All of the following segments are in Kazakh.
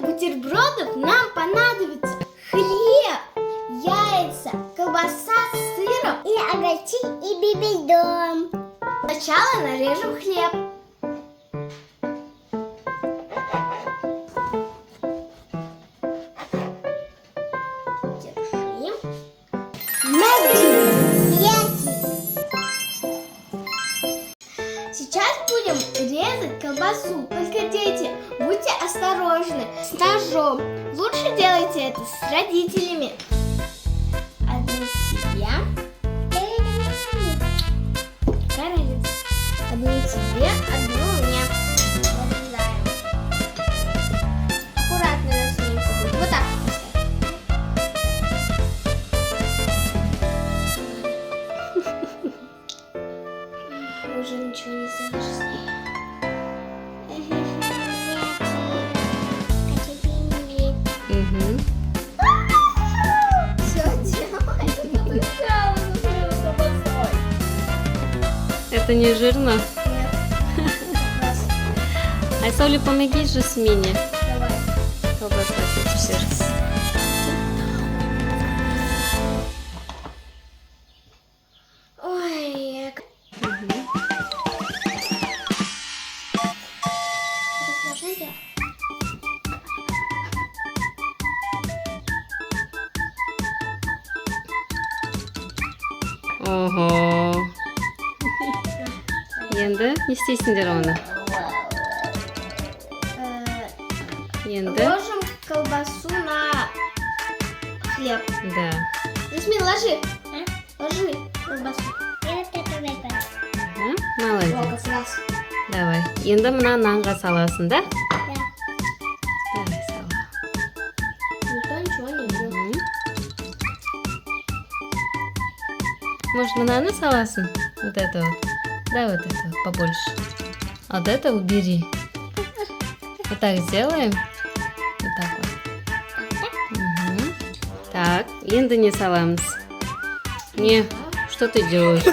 бутербродов нам понадобится хлеб, яйца, колбаса с сыром и огурцы и бибидом. Сначала нарежем хлеб. Держи. Сейчас будем резать колбасу. Только, дети, будьте осторожны с ножом. Лучше делайте это с родителями. Одну себе. Какая разница? Одну тебе, одну мне. Нарезаем. Аккуратно разминку будет. Вот так поставь. Уже ничего не сделаешь с ней. Все делай. Это не жирно? Нет. Айсаули, помоги Жасмине. Давай. Колбаса печешься. Ой, разложите. Ого. Енді не істейсіңдер оны? Енді? Ложим колбасу на хлеб. Да. Жасмин, ложи. Ложи колбасу. Я вот это выбрала. Ага, О, молодец. как раз. Давай. Енді мына нанға саласың, да? Да. Давай, сала. Никто ничего не видел. Мгм. Может, мынаны саласың? Вот это вот. Да, вот это вот побольше. А вот это убери. Вот так сделаем. Вот так вот. Мгм. Так, енді не саламыз? Не, что ты делаешь?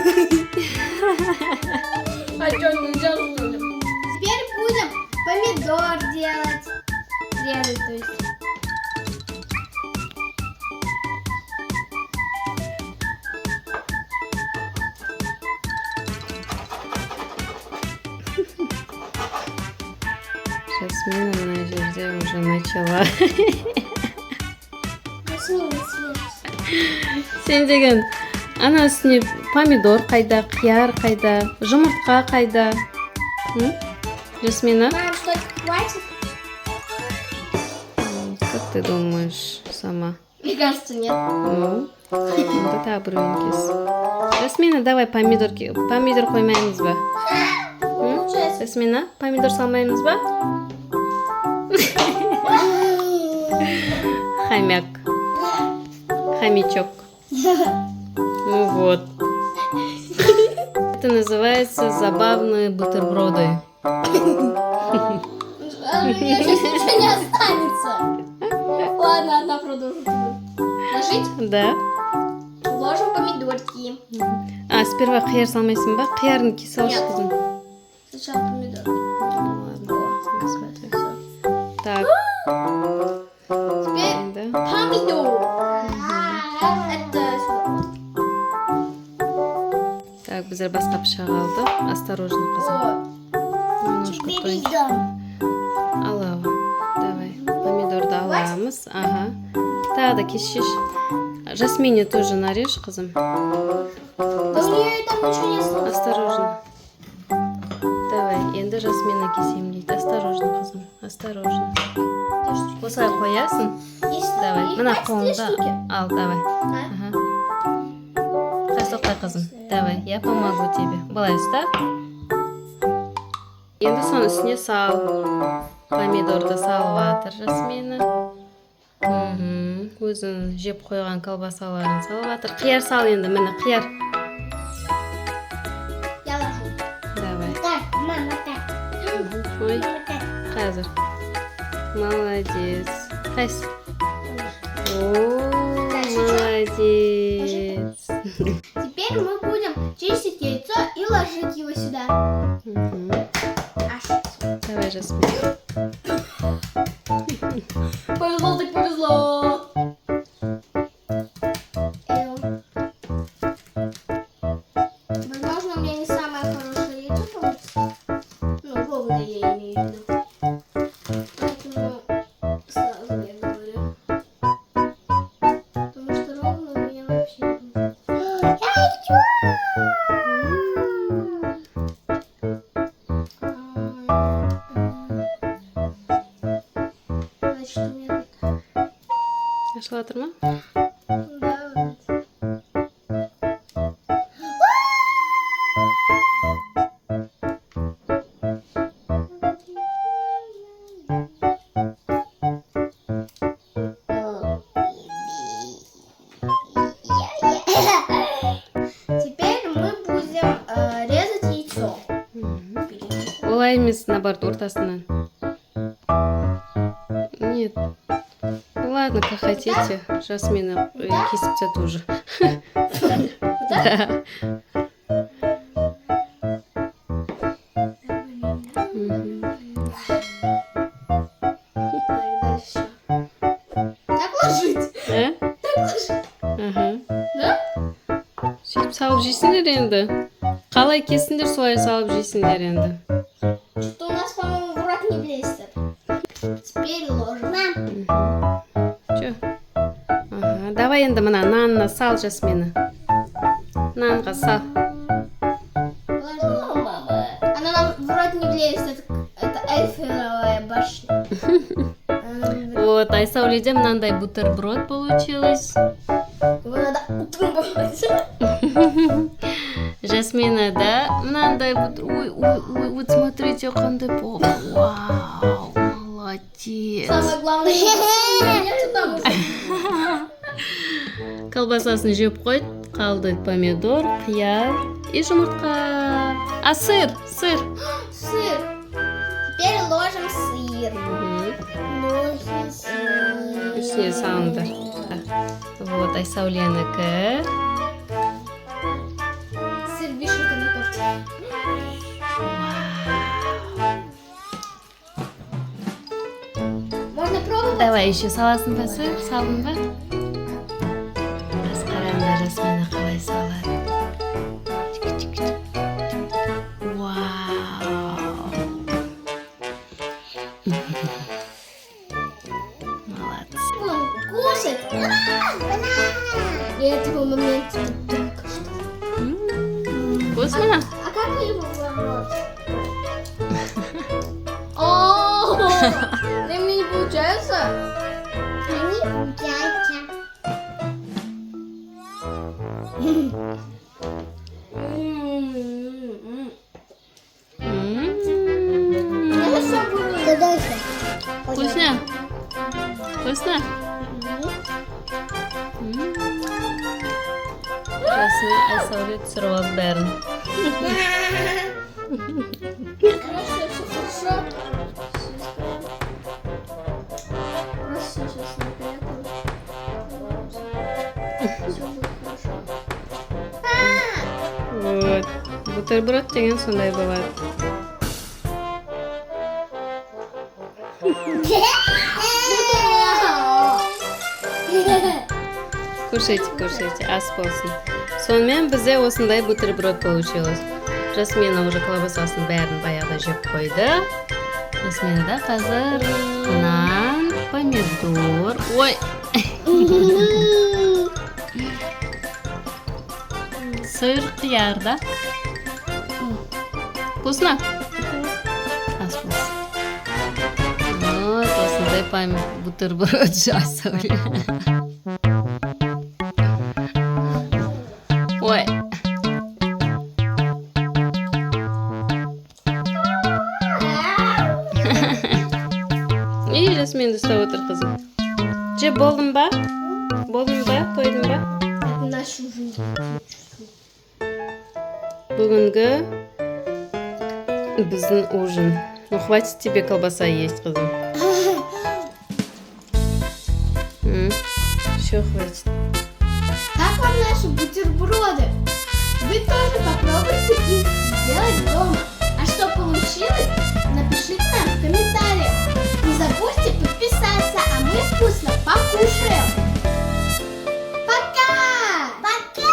А что, нельзя, что ли? Теперь будем помидор делать. Резать, то есть. Жасмина мына жерде уже начала. Жасмин, не съешь. Сен деген ана үстіне помидор қайда, қияр қайда, жұмыртқа қайда? М? Жасмина? Мам, что, хватит? Как ты думаешь сама? Мне кажется, нет. Ну, енді тағы біреуін кес. Жасмина, давай помидор қоймаймыз ба? М? Получается. Жасмина, помидор салмаймыз ба? Хомяк. Хомячок. Ну вот. Это называется забавные бутерброды. У меня сейчас ничего не останется. Ладно, одна продолжит. Ложить? Да. Ложим помидорки. А, сперва қияр салмайсың ба? Қиярын кес алшы, Нет. қызым. Сначала помидор. Ну ладно, смотри. Так, Теперь енді. помидор. Это сюда. Так, біздер басқа пышақ алдық. Осторожно, қызым. О, Немножко тоньше. Бибидом. Алау. Давай. Помидорды аламыз. Ага. Тағы да кесшеш. Жасмине тоже нарежь, қызым. да у нее там ничего не осталось. Осторожно. Давай, енді Жасмина кесем дейді. Осторожно, қызым. Осторожно. Осылай қоясың. Есть, Давай. их Мына 23 қолыңды штуки. ал, давай. А? Ага. Тоқтай, қызым. Давай, я помогу тебе. Былай ұста. Енді соның үстіне сал. Помидорды салып жатыр Жасмина. Өзің жеп қойған колбасаларын салып жатыр. Қияр сал енді, міне қияр. Я ложу. Давай. Так, мама, так. Ой, Мама, так. қазір. Молодец. Қайсы? О, молодец. Теперь мы будем чистить яйцо и ложить его сюда. Мгм. Аж. Давай, Жасмин. Значит, у меня тут... Нашла тұрма? Да, вот. Теперь мы будем резать яйцо. Олай емес, наоборот, ортасынан. Нет. Ну ладно, как хотите. Жасмина кисипся тоже. Да. Мгм. Дальше. Так ложить. Ә? Так ложить. Ага. Да? Сөйтіп салып жейсіңдер енді. Қалай кесіңдер, солай салып жейсіңдер енді. Что-то у нас, по-моему, в рот не влезет. Теперь ложим. Чё? Ага. Давай енді мына нанына сал, Жасмина. Нанға сал. Положила. Она нам в рот не влезет. Это Эйфелевая башня. Вот, Айсауледе мынандай бутерброд получилось. Его надо утрамбовать. Жасмина, да? Мынандай ой, вот смотрите, қандай болды. Вау, молодец. Самое главное, нету там уже. Колбасасын жеп қойды, қалды помидор, қияр и жұмыртқа. А сыр. Сыр. Теперь ложим сыр. Үстіне салыңдар. Вот, Айсауленікі. Сыр вишенка на торте. Можно пробовать? Давай еще саласын ба сыр, салдың ба? Аз қараңдар, Жасмина қалай салады. Вау. Молодцы. Будем кушать. И этого момента только что. Вкусно? А как его вымыть? О, мне не получается. Это все будет. Вкусно? Вкусно? Жасмин Айсауле түсіріп алып бәрін. Хорошо, все хорошо. Просто сейчас напрягу. Все будет хорошо. Вот. Бутерброд деген сондай болады. Кушайте, ас болсын. Сонымен бізде осындай бутерброд получилось. Жасмина уже колбасасын бәрін баяғыда жеп қойды. Жасминада қазір нан, помидор. Ой! Сыр, қияр, да? Вкусно? Ас болсын. Вот, осындай бутерброд жасауле. Ой. И Жасмин ұстап отыр қызым. Жеп болдың ба? Болдың ба? Тойдың ба? Это нашу жизнь. Бүгінгі біздің ужин. Ну, хватит тебе колбаса есть, қызым. Еще хватит. Как вам наши бутерброды? Вы тоже попробуйте их сделать дома. А что получилось, напишите нам в комментариях. Не забудьте подписаться, а мы вкусно покушаем. Пока! Пока!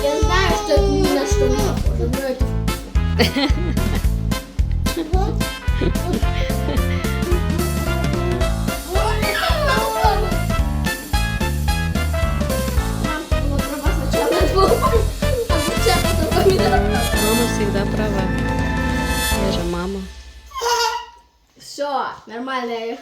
Я знаю, что это ни на что не похоже, но это вкусно. Да, права. Я же мама. Все, нормально я их